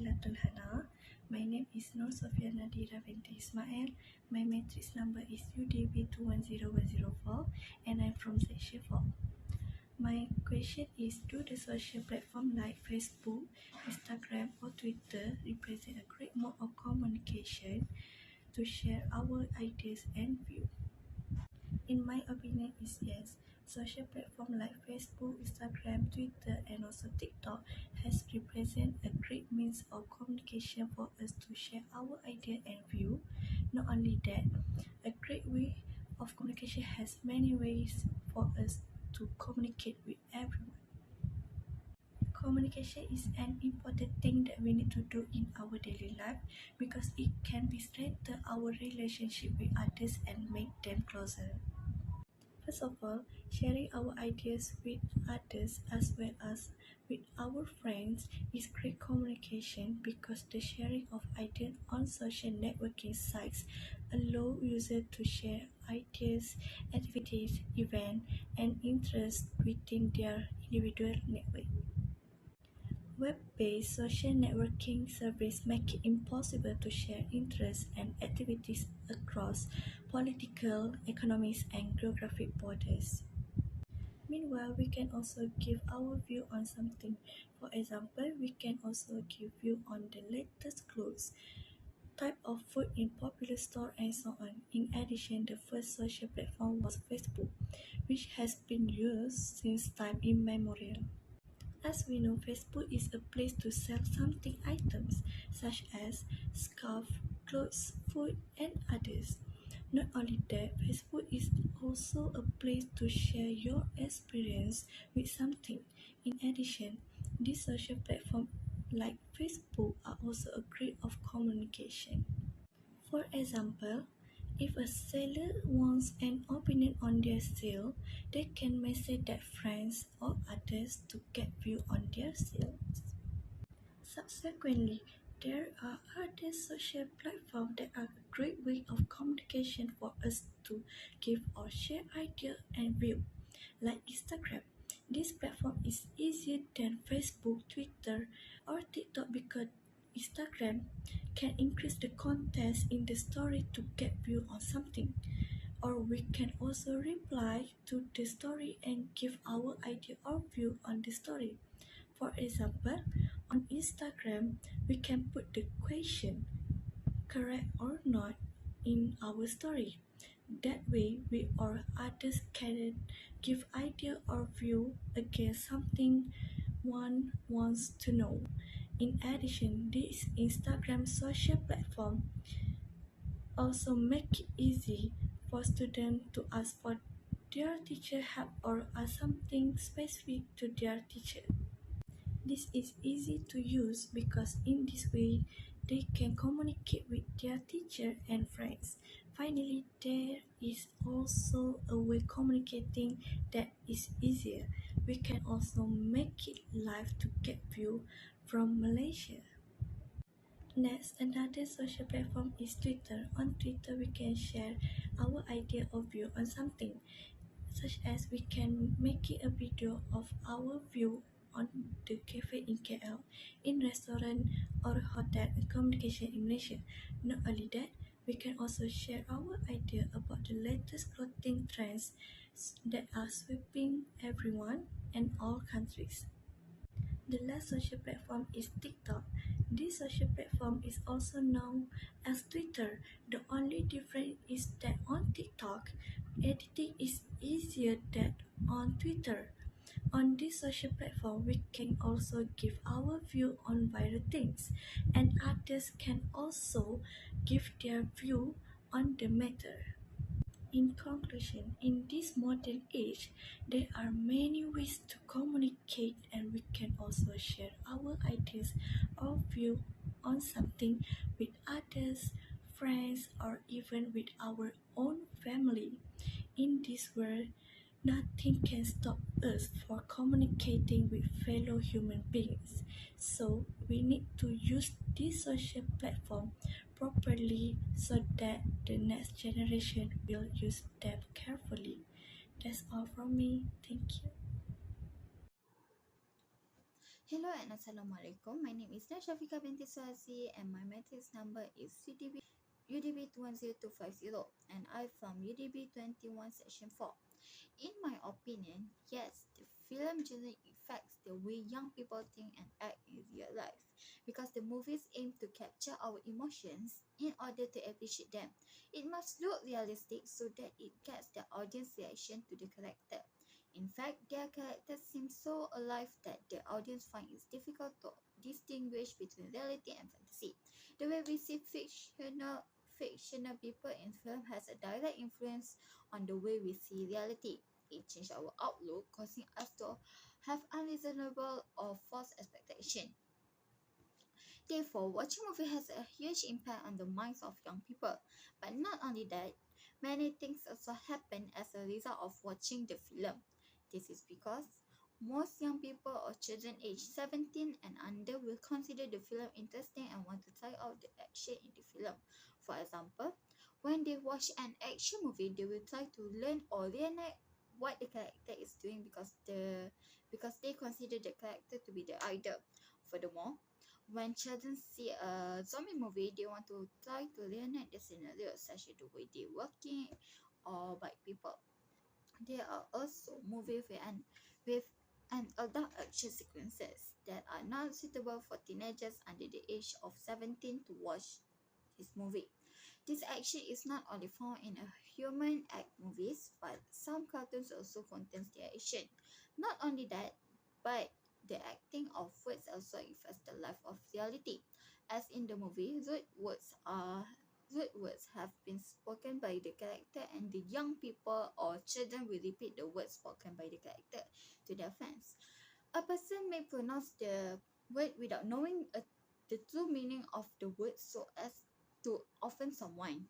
My name is Nursofia Nadhira binti Ismail. My matrix number is UDB210104 and I'm from section 4. My question is, do the social platform like Facebook, Instagram or Twitter represent a great mode of communication to share our ideas and views? In my opinion is yes. Social platforms like Facebook, Instagram, Twitter and also TikTok has represent a great means of communication for us to share our idea and view. Not only that, a great way of communication has many ways for us to communicate with everyone. Communication is an important thing that we need to do in our daily life because it can be strengthen our relationship with others and make them closer. First of all, sharing our ideas with others as well as with our friends is great communication because the sharing of ideas on social networking sites allow users to share ideas, activities, events, and interests within their individual network. Web-based social networking services make it impossible to share interests and activities across political, economic, and geographic borders. Meanwhile, we can also give our view on something. For example, we can also give view on the latest clothes, type of food in popular store, and so on. In addition, the first social platform was Facebook, which has been used since time immemorial. As we know, Facebook is a place to sell something items such as scarf, clothes, food, and others. Not only that, Facebook is also a place to share your experience with something. In addition, these social platforms like Facebook are also a great of communication. For example, if a seller wants an opinion on their sale, they can message their friends or others to get view on their sales. Subsequently, there are other social platforms that are a great way of communication for us to give or share ideas and view, like Instagram. This platform is easier than Facebook, Twitter, or TikTok because Instagram can increase the context in the story to get view on something, or we can also reply to the story and give our idea or view on the story. For example, on Instagram, we can put the question, correct or not, in our story. That way, we or others can give idea or view against something one wants to know. In addition, this Instagram social platform also make it easy for students to ask for their teacher help or ask something specific to their teacher. This is easy to use because in this way they can communicate with their teacher and friends. Finally, there is also a way communicating that is easier. We can also make it live to get view from Malaysia. Next, another social platform is Twitter. On Twitter, we can share our idea or view on something, such as we can make it a video of our view on the cafe in KL, in restaurant or hotel and communication in Malaysia. Not only that, we can also share our idea about the latest clothing trends that are sweeping everyone and all countries. The last social platform is TikTok. This social platform is also known as Twitter. The only difference is that on TikTok, editing is easier than on Twitter. On this social platform, we can also give our view on viral things, and others can also give their view on the matter. In conclusion, in this modern age, there are many ways to communicate, and we can also share our ideas or view on something with others, friends, or even with our own family. In this world, nothing can stop us from communicating with fellow human beings. So we need to use this social platform properly so that the next generation will use them carefully. That's all from me. Thank you. Hello and Assalamualaikum. My name is Nursyafiqah binti Suhazi and my matrix number is UDB 210250 and I'm from UDB 21 section 4. In my opinion, yes, the film generally affects the way young people think and act in real life because the movies aim to capture our emotions in order to appreciate them. It must look realistic so that it gets the audience reaction to the character. In fact, their characters seem so alive that the audience finds it difficult to distinguish between reality and fantasy. The way we see fictional people in film has a direct influence on the way we see reality. It changed our outlook, causing us to have unreasonable or false expectation. Therefore, watching movie has a huge impact on the minds of young people. But not only that, many things also happen as a result of watching the film. This is because most young people or children aged 17 and under will consider the film interesting and want to try out the action in the film. For example, when they watch an action movie, they will try to learn or reenact what the character is doing because they consider the character to be the idol. Furthermore, when children see a zombie movie, they want to try to reenact the scenario, such as the way they walking or bite people. There are also movies with an adult action sequences that are not suitable for teenagers under the age of 17 to watch this movie. This action is not only found in a human act movies, but some cartoons also contains the action. Not only that, but the acting of words also affects the life of reality. As in the movie, rude words have been spoken by the character, and the young people or children will repeat the words spoken by the character to their fans. A person may pronounce the word without knowing the true meaning of the word so as to offend someone.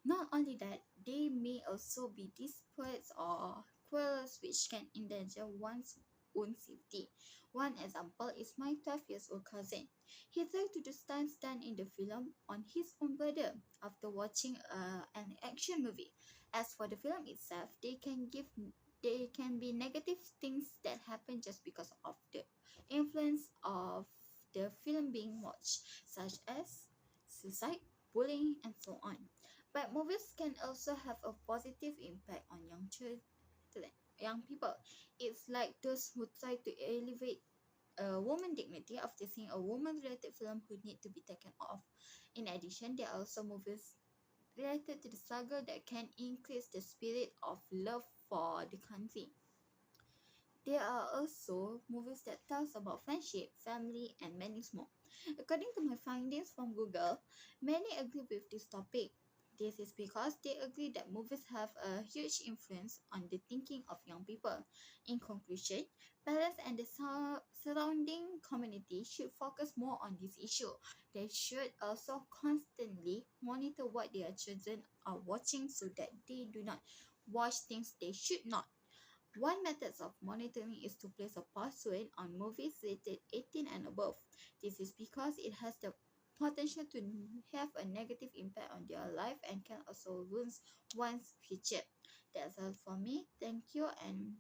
Not only that, they may also be disputes or quarrels which can endanger one's own safety. One example is my 12 years old cousin. He tried to do stunts done in the film on his own brother after watching an action movie. As for the film itself, they can be negative things that happen just because of the influence of the film being watched, such as suicide, bullying, and so on. But movies can also have a positive impact on young people. It's like those who try to elevate a woman dignity after seeing a woman-related film who need to be taken off. In addition, there are also movies related to the struggle that can increase the spirit of love for the country. There are also movies that tells about friendship, family, and many more. According to my findings from Google, many agree with this topic. This is because they agree that movies have a huge influence on the thinking of young people. In conclusion, parents and the surrounding community should focus more on this issue. They should also constantly monitor what their children are watching so that they do not watch things they should not. One method of monitoring is to place a password on movies rated 18 and above. This is because it has the potential to have a negative impact on their life and can also ruin one's future. That's all for me. Thank you and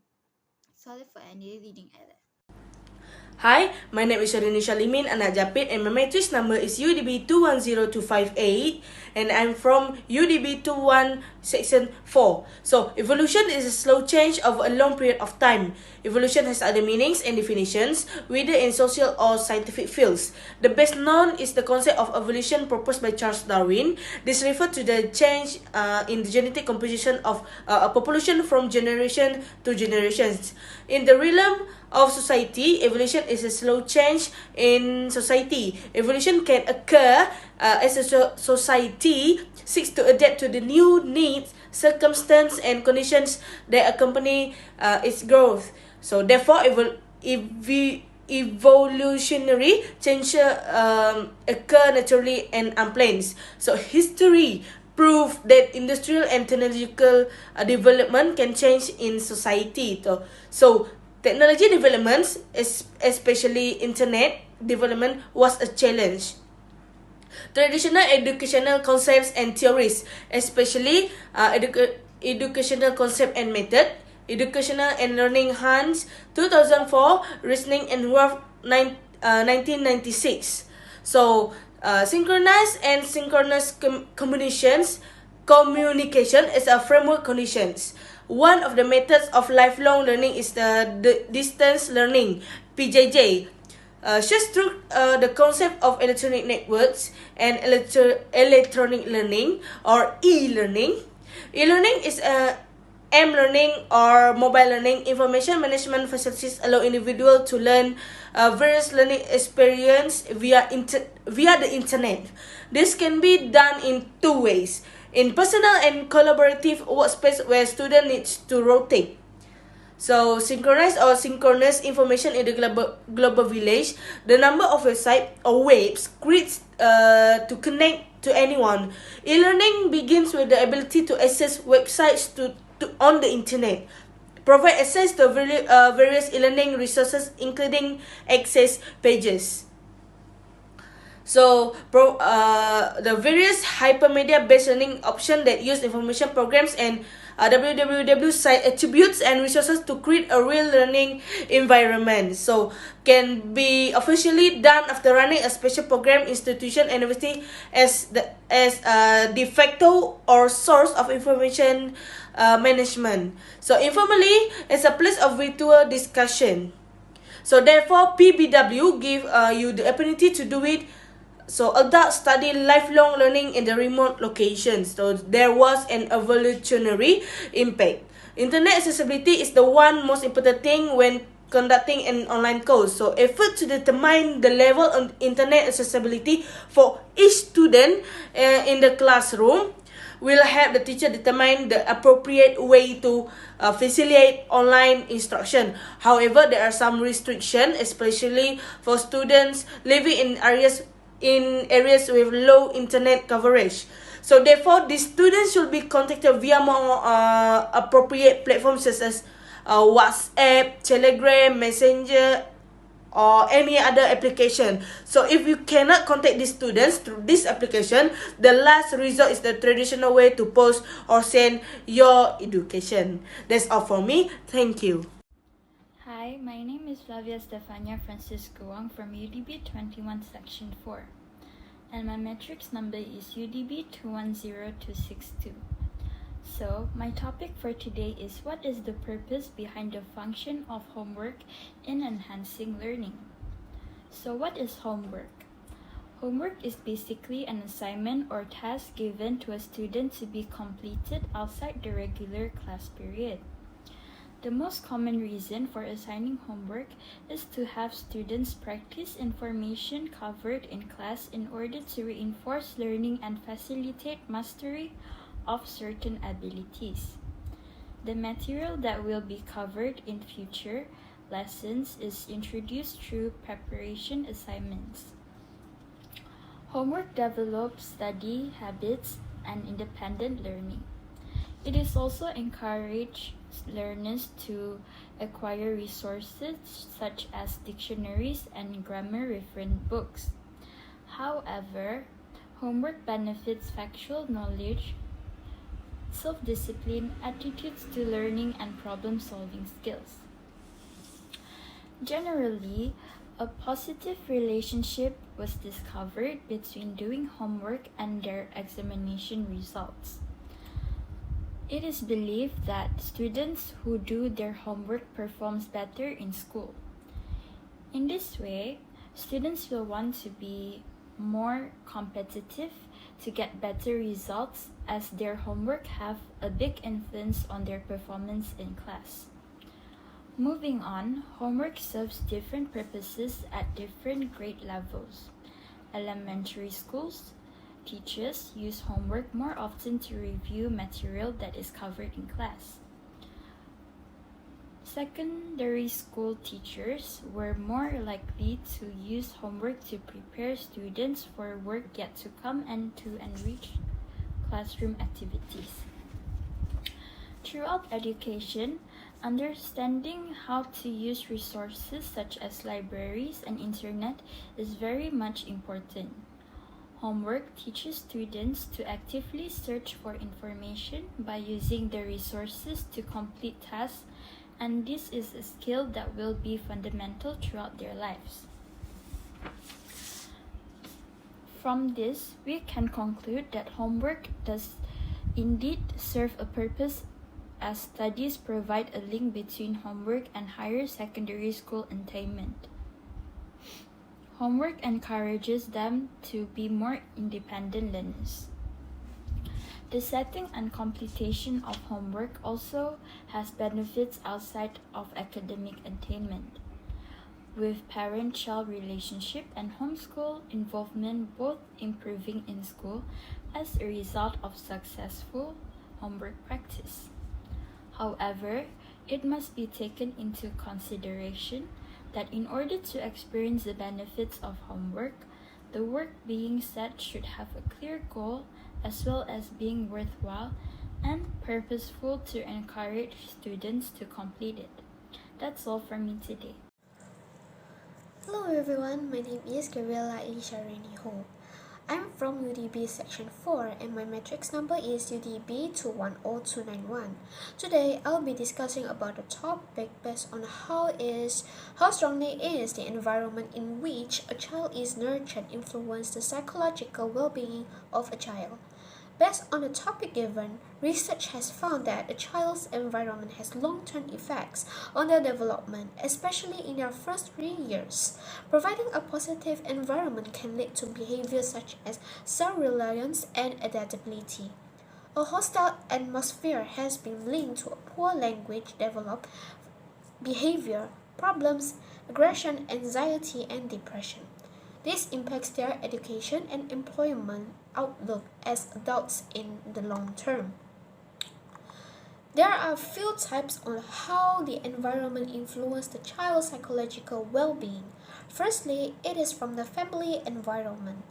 sorry for any reading error. Hi, my name is Sherrynisha Lymin, Anak Japit, and my matrix number is UDB 210258, and I'm from UDB 21 section 4. So, evolution is a slow change over a long period of time. Evolution has other meanings and definitions, whether in social or scientific fields. The best known is the concept of evolution proposed by Charles Darwin. This refers to the change in the genetic composition of a population from generation to generations. In the realm of society, evolution is a slow change in society. Evolution can occur as a society seeks to adapt to the new needs, circumstances, and conditions that accompany its growth. So, therefore, evolutionary changes occur naturally and unplanned. So, history prove that industrial and technological development can change in society. So technology developments, especially internet development, was a challenge. Traditional educational concepts and theories, especially educational concept and method, Educational and Learning Hans 2004, Reasoning and Worth 1996. So, synchronized and synchronous communication is a framework conditions. One of the methods of lifelong learning is the distance learning, PJJ. Just through the concept of electronic networks and electronic learning or e-learning. E-learning is M-learning or mobile learning. Information management facilities allow individuals to learn various learning experience via the internet. This can be done in two ways. In personal and collaborative workspace where student needs to rotate. So, synchronized or synchronous information in the global village, the number of websites or webs creates to connect to anyone. E-learning begins with the ability to access websites on the internet. Provide access to various e-learning resources, including access pages. So, the various hypermedia-based learning options that use information programs and www site attributes and resources to create a real learning environment. So, can be officially done after running a special program institution and university as de facto or source of information management. So, informally, it's a place of virtual discussion. So, therefore, PBW give you the opportunity to do it. So, adults study lifelong learning in the remote locations. So, there was an evolutionary impact. Internet accessibility is the one most important thing when conducting an online course. So, effort to determine the level of internet accessibility for each student in the classroom will help the teacher determine the appropriate way to facilitate online instruction. However, there are some restrictions, especially for students living in areas with low internet coverage. So therefore, these students should be contacted via more appropriate platforms such as WhatsApp, Telegram, Messenger, or any other application. So if you cannot contact these students through this application, the last resort is the traditional way to post or send your education. That's all for me. Thank you. Hi, my name is Flavia Stefania Francis Guang from UDB 21 Section 4, and my matrix number is UDB 210262. So, my topic for today is what is the purpose behind the function of homework in enhancing learning? So, what is homework? Homework is basically an assignment or task given to a student to be completed outside the regular class period. The most common reason for assigning homework is to have students practice information covered in class in order to reinforce learning and facilitate mastery of certain abilities. The material that will be covered in future lessons is introduced through preparation assignments. Homework develops study habits and independent learning. It is also encouraged learners to acquire resources such as dictionaries and grammar reference books. However, homework benefits factual knowledge, self-discipline, attitudes to learning, and problem-solving skills. Generally, a positive relationship was discovered between doing homework and their examination results. It is believed that students who do their homework performs better in school. In this way, students will want to be more competitive to get better results as their homework have a big influence on their performance in class. Moving on, homework serves different purposes at different grade levels. Elementary schools, teachers use homework more often to review material that is covered in class. Secondary school teachers were more likely to use homework to prepare students for work yet to come and to enrich classroom activities. Throughout education, understanding how to use resources such as libraries and internet is very much important. Homework teaches students to actively search for information by using the resources to complete tasks and this is a skill that will be fundamental throughout their lives. From this, we can conclude that homework does indeed serve a purpose, as studies provide a link between homework and higher secondary school attainment. Homework encourages them to be more independent learners. The setting and completion of homework also has benefits outside of academic attainment, with parent-child relationship and homeschool involvement both improving in school as a result of successful homework practice. However, it must be taken into consideration that in order to experience the benefits of homework, the work being set should have a clear goal as well as being worthwhile and purposeful to encourage students to complete it. That's all from me today. Hello everyone, my name is Gabriella, Elisha, Renny, I'm from UDB Section 4 and my matrix number is UDB 210291. Today, I'll be discussing about the topic based on how strongly is the environment in which a child is nurtured influence the psychological well-being of a child. Based on the topic given, research has found that a child's environment has long-term effects on their development, especially in their first 3 years. Providing a positive environment can lead to behaviors such as self-reliance and adaptability. A hostile atmosphere has been linked to a poor language development, behavior, problems, aggression, anxiety, and depression. This impacts their education and employment outlook as adults in the long term. There are a few types on how the environment influences the child's psychological well-being. Firstly, it is from the family environment.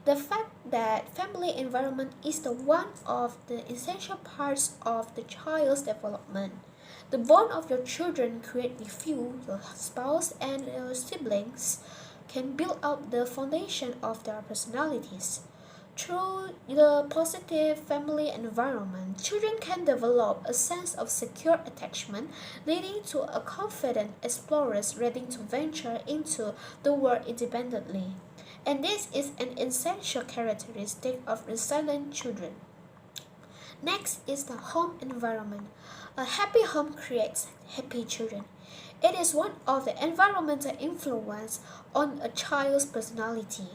The fact that family environment is one of the essential parts of the child's development. The bond of your children create with you, your spouse, and your siblings can build up the foundation of their personalities. Through the positive family environment, children can develop a sense of secure attachment, leading to a confident explorers ready to venture into the world independently. And this is an essential characteristic of resilient children. Next is the home environment. A happy home creates happy children. It is one of the environmental influence on a child's personality.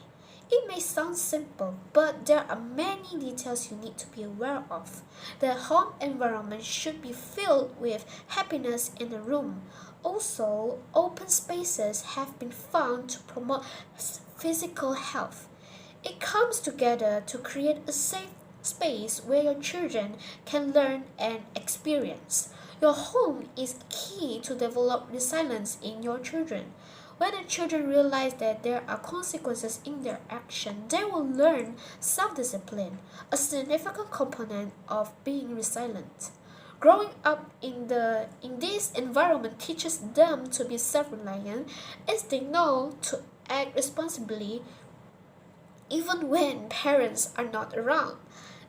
It may sound simple, but there are many details you need to be aware of. The home environment should be filled with happiness in the room. Also, open spaces have been found to promote physical health. It comes together to create a safe space where your children can learn and experience. Your home is key to develop resilience in your children. When the children realize that there are consequences in their action, they will learn self-discipline, a significant component of being resilient. Growing up in this environment teaches them to be self-reliant as they know to act responsibly even when parents are not around.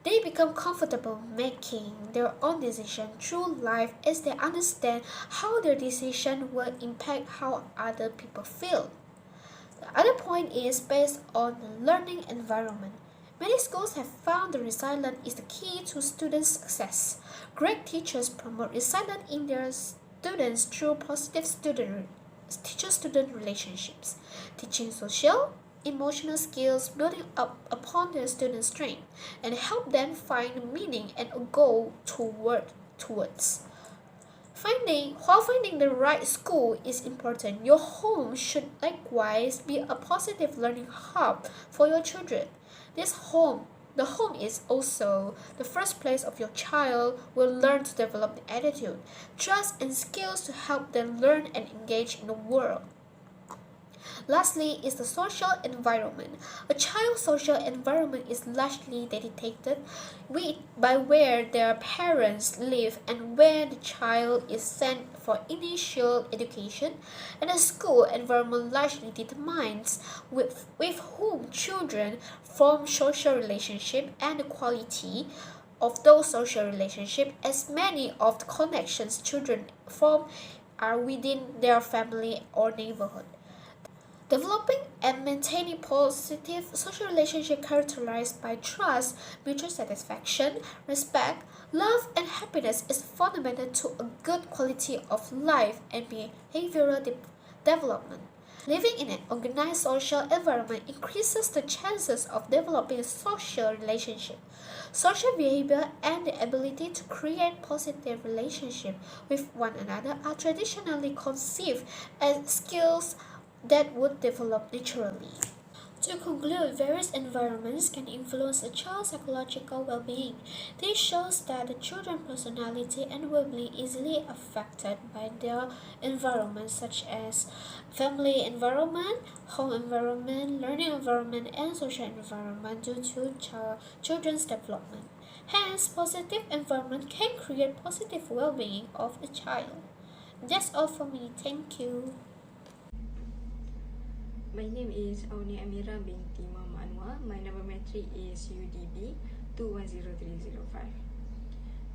They become comfortable making their own decisions through life as they understand how their decision will impact how other people feel. The other point is based on the learning environment. Many schools have found the resilience is the key to students' success. Great teachers promote resilience in their students through positive teacher-student relationships, teaching social, emotional skills, building up upon their students' strength, and help them find meaning and a goal towards. While finding the right school is important, your home should likewise be a positive learning hub for your children. The home is also the first place of your child will learn to develop the attitude, trust, and skills to help them learn and engage in the world. Lastly is the social environment. A child's social environment is largely dictated by where their parents live and where the child is sent for initial education, and the school environment largely determines with whom children form social relationship and the quality of those social relationships, as many of the connections children form are within their family or neighborhood. Developing and maintaining positive social relationships characterized by trust, mutual satisfaction, respect, love, and happiness is fundamental to a good quality of life and behavioral development. Living in an organized social environment increases the chances of developing a social relationship. Social behavior and the ability to create positive relationships with one another are traditionally conceived as skills that would develop naturally. To conclude, various environments can influence a child's psychological well-being. This shows that the children's personality and well-being easily affected by their environment, such as family environment, home environment, learning environment, and social environment due to children's development. Hence, positive environment can create positive well-being of a child. That's all for me. Thank you. My name is Auni Amirah binti Anuar. My number matric is UDB 210305.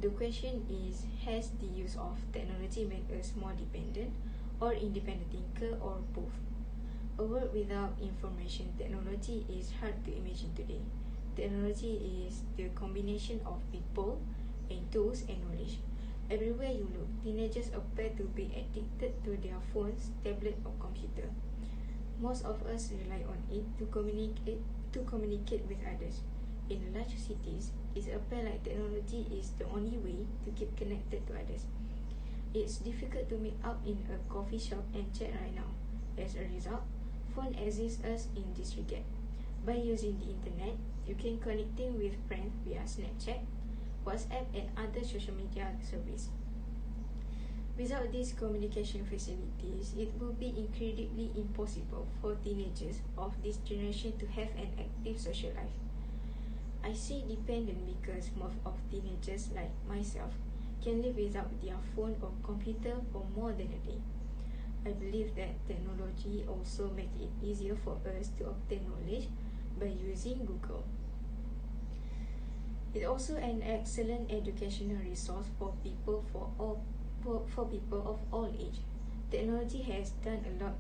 The question is, has the use of technology made us more dependent or independent thinker, or both? A world without information technology is hard to imagine today. Technology is the combination of people and tools and knowledge. Everywhere you look, teenagers appear to be addicted to their phones, tablet, or computer. Most of us rely on it to communicate with others. In large cities, it appears like technology is the only way to keep connected to others. It's difficult to meet up in a coffee shop and chat right now. As a result, phone assists us in this regard. By using the internet, you can connecting with friends via Snapchat, WhatsApp, and other social media services. Without these communication facilities, it will be incredibly impossible for teenagers of this generation to have an active social life. I say dependent because most of teenagers like myself can live without their phone or computer for more than a day. I believe that technology also makes it easier for us to obtain knowledge by using Google. It's also an excellent educational resource for people of all age. Technology has done a lot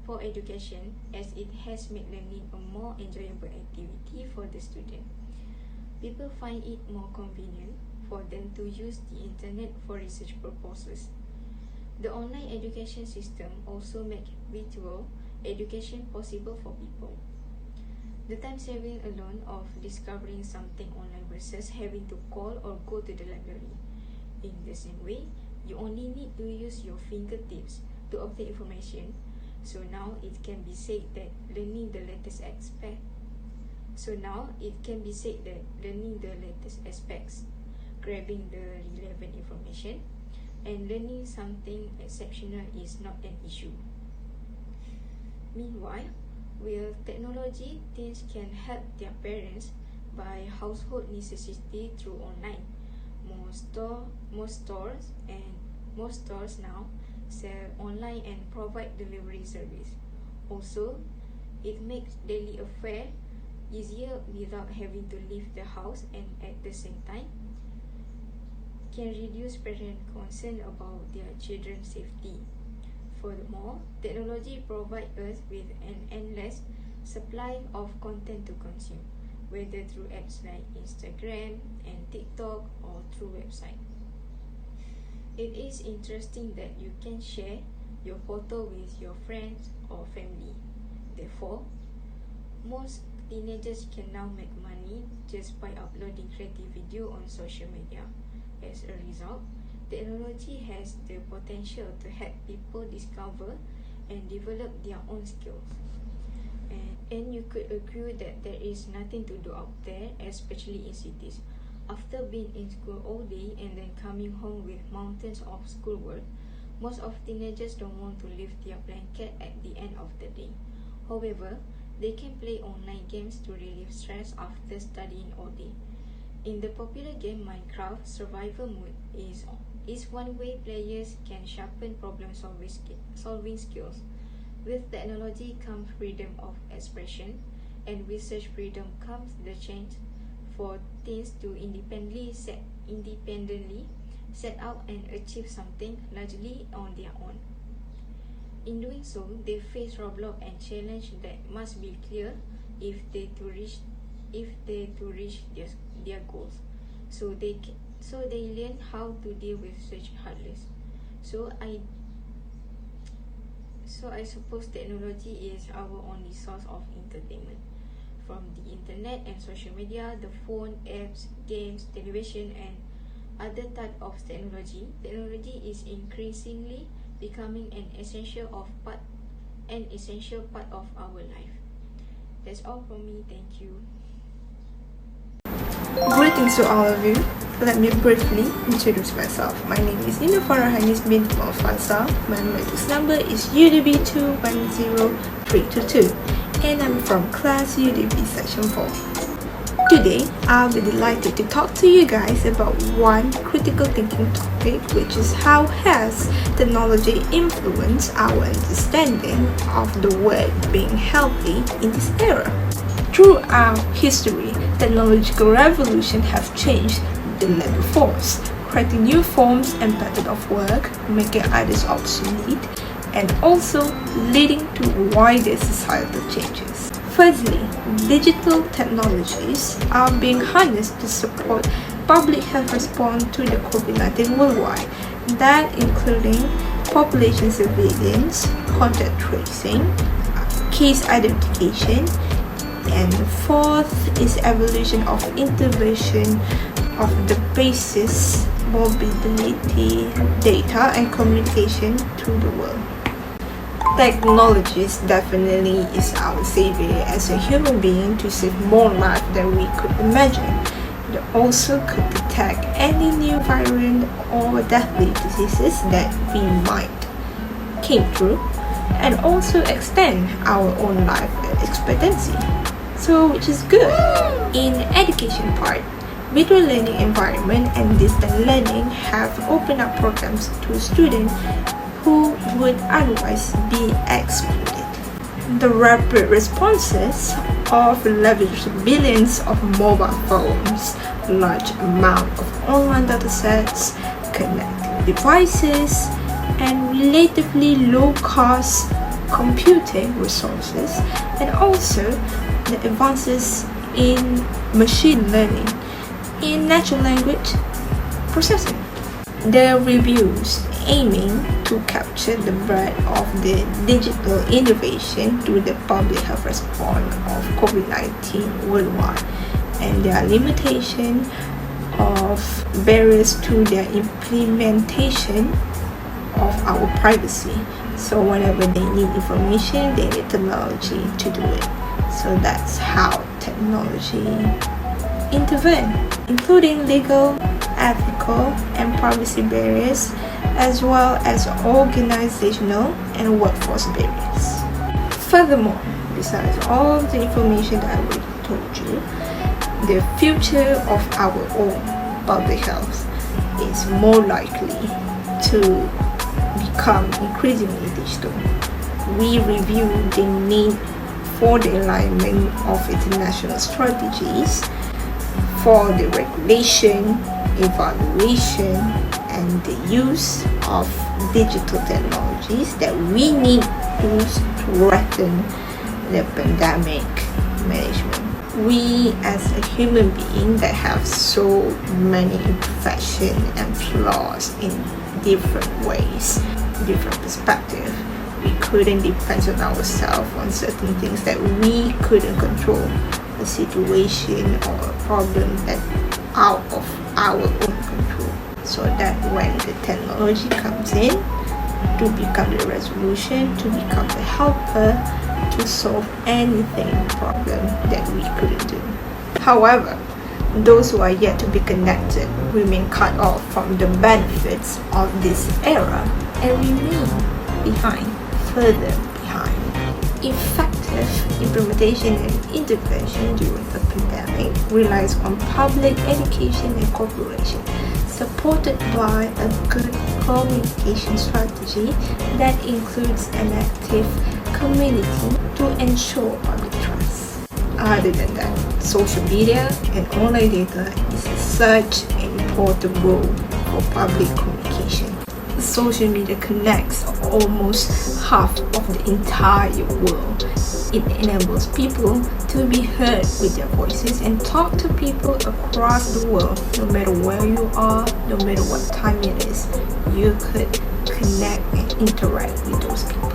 for education, as it has made learning a more enjoyable activity for the student. People find it more convenient for them to use the internet for research purposes. The online education system also makes virtual education possible for people. The time saving alone of discovering something online versus having to call or go to the library. In the same way, you only need to use your fingertips to obtain information. So now it can be said that learning the latest aspects, grabbing the relevant information, and learning something exceptional is not an issue. Meanwhile, with technology, teens can help their parents buy household necessities through online. Most stores now sell online and provide delivery service. Also, it makes daily affairs easier without having to leave the house, and at the same time can reduce parent concern about their children's safety. Furthermore, technology provides us with an endless supply of content to consume, whether through apps like Instagram and TikTok or through websites. It is interesting that you can share your photo with your friends or family. Therefore, most teenagers can now make money just by uploading creative video on social media. As a result, technology has the potential to help people discover and develop their own skills. And you could agree that there is nothing to do out there, especially in cities. After being in school all day and then coming home with mountains of schoolwork, most of teenagers don't want to leave their blanket at the end of the day. However, they can play online games to relieve stress after studying all day. In the popular game Minecraft, survival mode is one way players can sharpen problem-solving skills. With technology comes freedom of expression, and with such freedom comes the chance for teens to independently set out and achieve something largely on their own. In doing so, they face roadblocks and challenges that must be clear if they to reach their goals. So they learn how to deal with such hurdles. So I suppose technology is our only source of entertainment. From the internet and social media, the phone, apps, games, television, and other type of technology is increasingly becoming an essential part of our life. That's all from me. Thank you. Greetings to all of you. Let me briefly introduce myself. My name is Farah Hanis binti Faisal. My matrix number is UDB 210322 and I'm from class UDB section 4. Today, I'll be delighted to talk to you guys about one critical thinking topic, which is how has technology influenced our understanding of the word being healthy in this era. Throughout history, technological revolution have changed the labor force, creating new forms and methods of work, making others obsolete, and also leading to wider societal changes. Firstly, digital technologies are being harnessed to support public health response to the COVID-19 worldwide, that including population surveillance, contact tracing, case identification, and fourth is evolution of intervention of the basis mobility, data, and communication to the world. Technologies definitely is our savior as a human being to save more life than we could imagine. It also could detect any new variant or deadly diseases that we might came through, and also extend our own life expectancy. So which is good. In education part, virtual learning environment and distance learning have opened up programs to students who would otherwise be excluded. The rapid responses of leveraged billions of mobile phones, large amount of online datasets, connected devices, and relatively low-cost computing resources, and also the advances in machine learning in natural language processing. The reviews aiming to capture the breadth of the digital innovation to the public health response of COVID-19 worldwide and their limitation of barriers to their implementation of our privacy. So whenever they need information, they need technology to do it. So that's how technology intervene, including legal, ethical, and privacy barriers, as well as organizational and workforce barriers. Furthermore, besides all the information that I already told you, the future of our own public health is more likely to become increasingly digital. We review the need for the alignment of international strategies for the regulation, evaluation, and the use of digital technologies that we need to strengthen the pandemic management. We as a human being that have so many imperfections and flaws in different ways, different perspectives, we couldn't depend on ourselves on certain things that we couldn't control, a situation or a problem that out of our own control. So that when the technology comes in to become the resolution, to become the helper, to solve anything problem that we couldn't do. However, those who are yet to be connected remain cut off from the benefits of this era and remain further behind. Effective implementation and intervention during a pandemic relies on public education and cooperation, supported by a good communication strategy that includes an active community to ensure public trust. Other than that, social media and online data is such an important role for public communication. Social media connects almost half of the entire world. It enables people to be heard with their voices and talk to people across the world. No matter where you are, no matter what time it is, you could connect and interact with those people.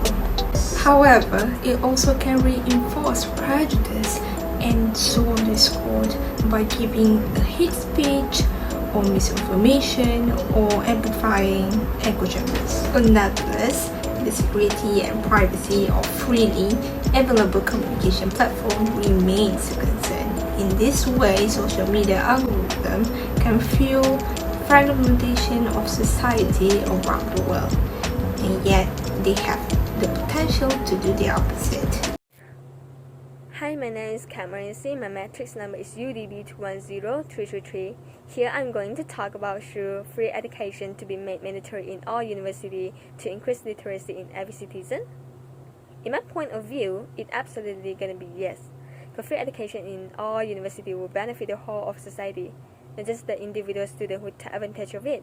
However, it also can reinforce prejudice and so on discord by giving a hate speech or misinformation or amplifying echo chambers. Nonetheless, the security and privacy of freely available communication platform remains a concern. In this way, social media algorithms can fuel fragmentation of society around the world, and yet they have the potential to do the opposite. Hi, my name is Cabmerine See. My matrix number is UDB210333. Here I'm going to talk about should free education to be made mandatory in all universities to increase literacy in every citizen. In my point of view, it's absolutely going to be yes. Because free education in all universities will benefit the whole of society, not just the individual student who take advantage of it.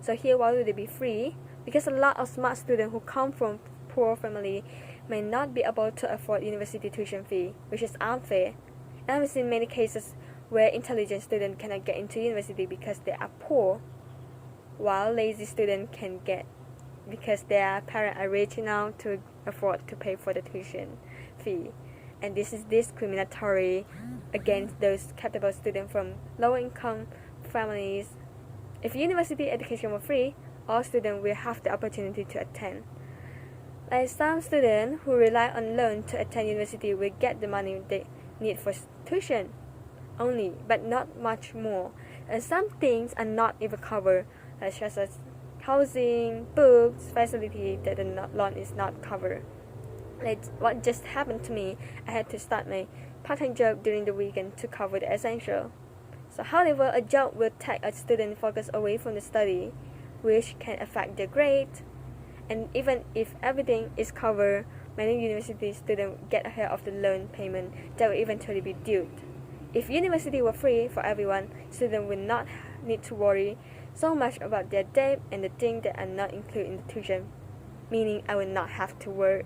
So here, why would it be free? Because a lot of smart students who come from poor family may not be able to afford university tuition fee, which is unfair. And I've seen many cases where intelligent students cannot get into university because they are poor, while lazy students can get because their parents are rich enough to afford to pay for the tuition fee. And this is discriminatory against those capable students from lower income families. If university education were free, all students will have the opportunity to attend. Like some students who rely on loan to attend university will get the money they need for tuition only, but not much more. And some things are not even covered, such as housing, books, facility that the loan is not covered. Like what just happened to me, I had to start my part-time job during the weekend to cover the essential. So however, a job will take a student focus away from the study, which can affect their grade. And even if everything is covered, many university students get ahead of the loan payment that will eventually be due. If university were free for everyone, students would not need to worry so much about their debt and the things that are not included in the tuition, meaning I will not have to work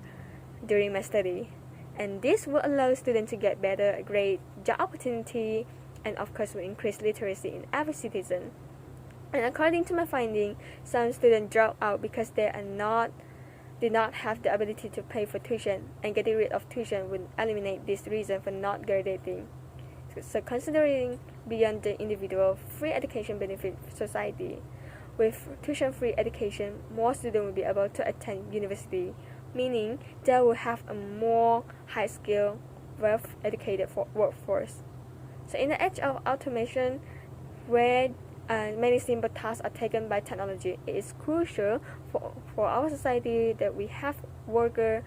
during my study. And this will allow students to get better grades, job opportunity, and of course will increase literacy in every citizen. And according to my finding, some students drop out because they did not have the ability to pay for tuition, and getting rid of tuition would eliminate this reason for not graduating. So considering beyond the individual, free education benefits society. With tuition-free education, more students will be able to attend university, meaning they will have a more high-skilled, well-educated workforce. So in the age of automation, where many simple tasks are taken by technology, it is crucial for our society that we have workers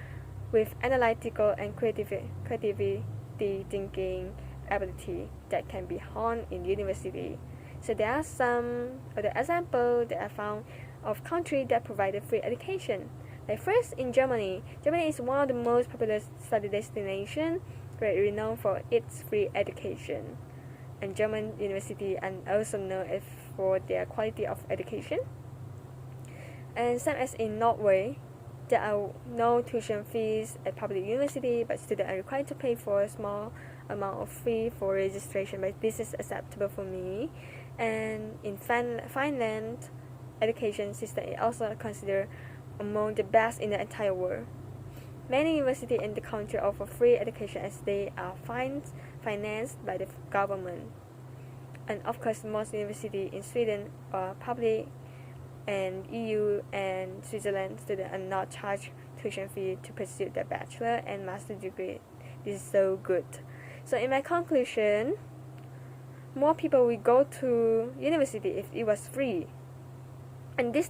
with analytical and creativity thinking ability that can be honed in university. So there are some of the examples that I found of countries that provided free education. Like first, in Germany. Germany is one of the most popular study destinations, greatly renowned for its free education. And German universities are also known for their quality of education. And same as in Norway, there are no tuition fees at public university, but students are required to pay for a small amount of fee for registration, but this is acceptable for me. And in Finland, education system is also considered among the best in the entire world. Many universities in the country offer free education as they are financed by the government. And of course, most universities in Sweden are public, and EU and Switzerland students are not charged tuition fee to pursue their bachelor and master degree. This is so good. So in my conclusion, more people will go to university if it was free. And this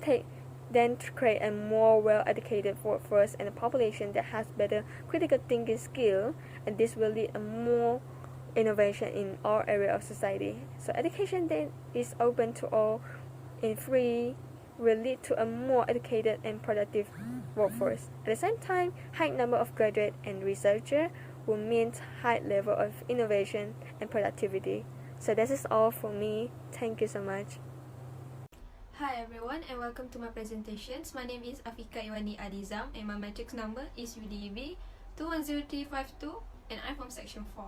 then to create a more well-educated workforce and a population that has better critical thinking skill, and this will lead to more innovation in all areas of society. So education that is open to all and free will lead to a more educated and productive workforce. At the same time, high number of graduates and researchers will mean high level of innovation and productivity. So this is all for me. Thank you so much. Hi everyone and welcome to my presentations. My name is Afieqa Eiwany Adizam and my matrix number is UDB 210352 and I'm from section 4.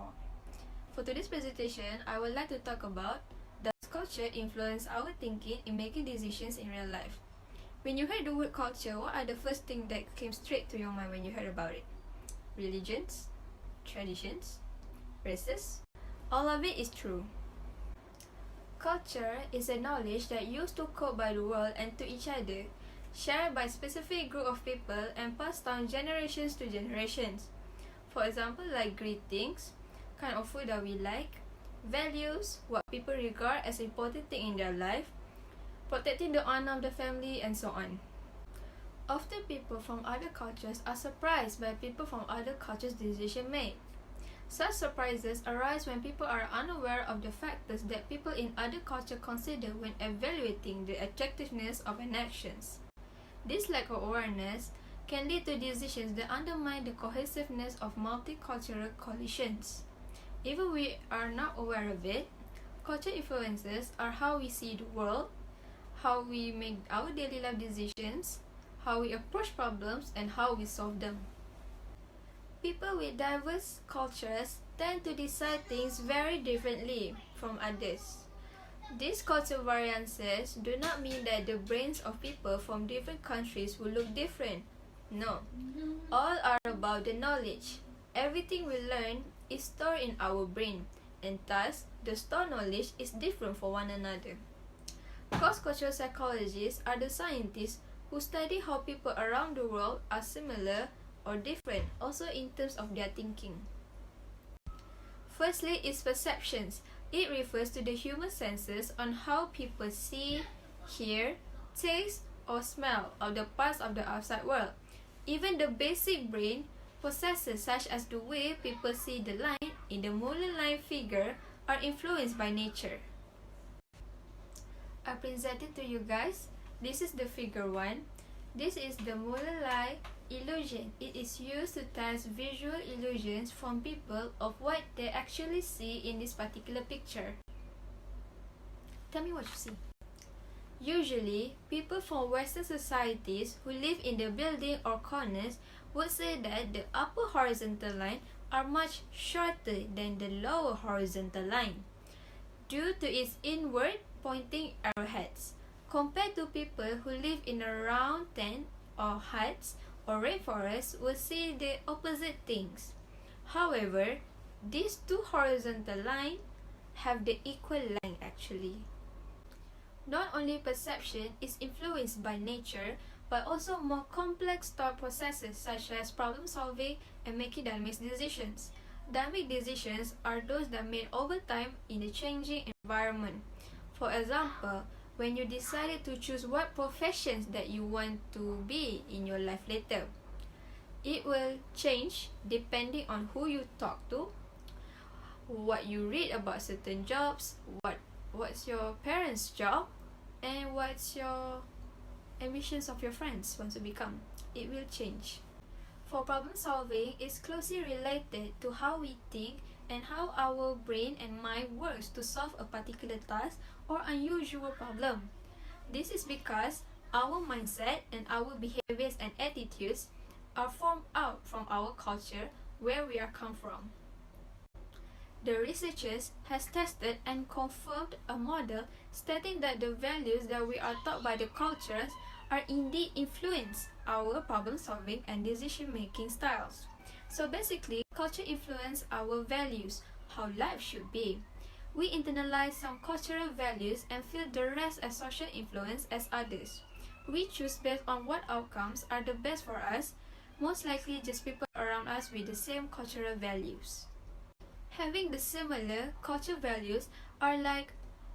For today's presentation, I would like to talk about does culture influence our thinking in making decisions in real life? When you heard the word culture, what are the first things that came straight to your mind when you heard about it? Religions? Traditions? Races? All of it is true. Culture is a knowledge that used to cope by the world and to each other, shared by a specific group of people and passed down generations to generations. For example, like greetings, kind of food that we like, values, what people regard as an important thing in their life, protecting the honor of the family, and so on. Often people from other cultures are surprised by people from other cultures' decision made. Such surprises arise when people are unaware of the factors that people in other cultures consider when evaluating the attractiveness of an actions. This lack of awareness can lead to decisions that undermine the cohesiveness of multicultural coalitions. Even we are not aware of it, culture influences are how we see the world, how we make our daily life decisions, how we approach problems, and how we solve them. People with diverse cultures tend to decide things very differently from others. These cultural variances do not mean that the brains of people from different countries will look different. No, all are about the knowledge. Everything we learn is stored in our brain, and thus the stored knowledge is different for one another. Cross-cultural psychologists are the scientists who study how people around the world are similar or different, also in terms of their thinking. Firstly is perceptions. It refers to the human senses on how people see, hear, taste, or smell of the parts of the outside world. Even the basic brain processes such as the way people see the line in the monoline figure are influenced by nature. I presented to you guys. This is the figure 1. This is the monoline illusion. It is used to test visual illusions from people of what they actually see in this particular picture. Tell me what you see. Usually, people from Western societies who live in the building or corners would say that the upper horizontal line are much shorter than the lower horizontal line due to its inward pointing arrowheads, compared to people who live in a round tent or huts or rainforests will see the opposite things. However, these two horizontal lines have the equal length actually. Not only perception is influenced by nature, but also more complex thought processes such as problem solving and making dynamic decisions. Dynamic decisions are those that are made over time in a changing environment. For example, when you decided to choose what professions that you want to be in your life later. It will change depending on who you talk to, what you read about certain jobs, what's your parents' job, and what's your ambitions of your friends want to become. It will change. For problem solving, it's closely related to how we think and how our brain and mind works to solve a particular task or unusual problem. This is because our mindset and our behaviors and attitudes are formed out from our culture where we are come from. The researchers has tested and confirmed a model stating that the values that we are taught by the cultures are indeed influence our problem solving and decision making styles. So basically, culture influence our values, how life should be. We internalize some cultural values and feel the rest as social influence as others. We choose based on what outcomes are the best for us, most likely just people around us with the same cultural values. Having the similar cultural values are like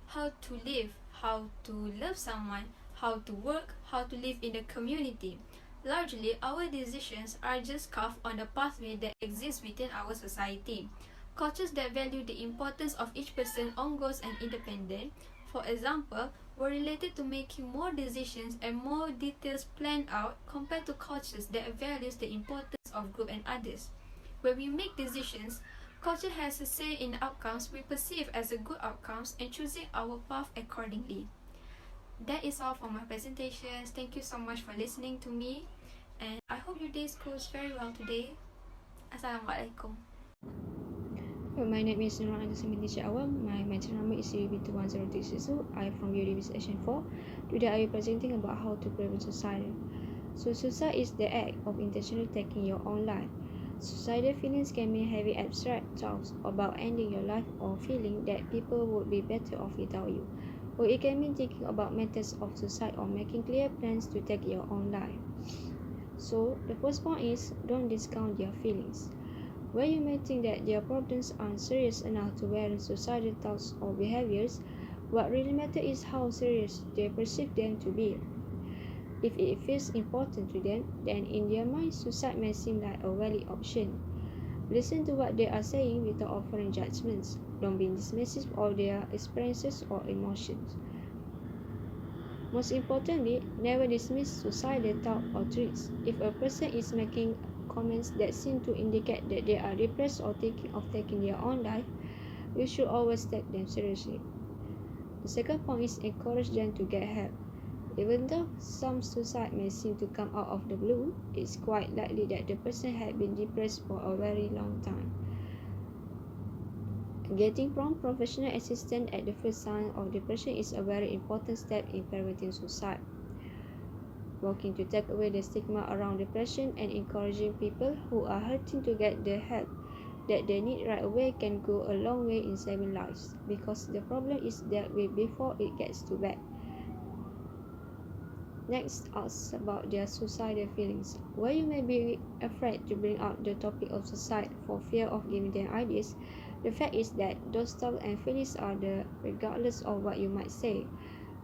how to live, how to love someone, how to work, how to live in the community. Largely, our decisions are just carved on the pathway that exists within our society. Cultures that value the importance of each person's own goals and independence, for example, were related to making more decisions and more details planned out compared to cultures that values the importance of group and others. When we make decisions, culture has a say in the outcomes we perceive as a good outcomes and choosing our path accordingly. That is all for my presentations. Thank you so much for listening to me, and I hope your day goes very well today. Assalamualaikum. My name is Nurul Ain Tasnim binti Che Awang. My mentor number is UDB 21062. I am from UDB section 4. Today I will be presenting about how to prevent suicide. So suicide is the act of intentionally taking your own life. Suicidal feelings can mean having abstract thoughts about ending your life or feeling that people would be better off without you. Or it can mean thinking about methods of suicide or making clear plans to take your own life. So the first point is, don't discount your feelings. Where you may think that their problems aren't serious enough to warrant suicidal thoughts or behaviors, what really matters is how serious they perceive them to be. If it feels important to them, then in their mind, suicide may seem like a valid option. Listen to what they are saying without offering judgments. Don't be dismissive of their experiences or emotions. Most importantly, never dismiss suicidal thoughts or threats. If a person is making comments that seem to indicate that they are depressed or thinking of taking their own life, you should always take them seriously. The second point is encourage them to get help. Even though some suicide may seem to come out of the blue, it's quite likely that the person had been depressed for a very long time. Getting prompt professional assistance at the first sign of depression is a very important step in preventing suicide. Working to take away the stigma around depression and encouraging people who are hurting to get the help that they need right away can go a long way in saving lives, because the problem is dealt with before it gets too bad. Next, ask about their suicidal feelings. While you may be afraid to bring up the topic of suicide for fear of giving them ideas, the fact is that those thoughts and feelings are there regardless of what you might say.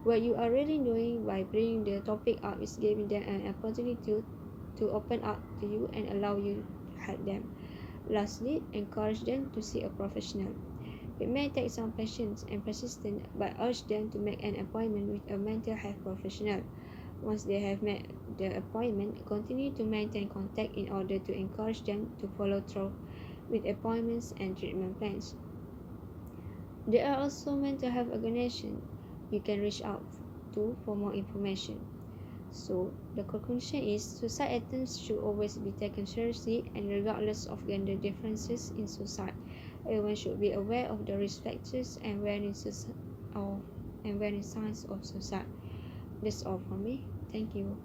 What you are really doing by bringing the topic up is giving them an opportunity to open up to you and allow you to help them. Lastly, encourage them to see a professional. It may take some patience and persistence, but urge them to make an appointment with a mental health professional. Once they have made the appointment, continue to maintain contact in order to encourage them to follow through with appointments and treatment plans. There are also mental health organizations you can reach out to for more information. So, the conclusion is suicide attempts should always be taken seriously, and regardless of gender differences in suicide, everyone should be aware of the risk factors and warning signs of suicide. That's all from me. Thank you.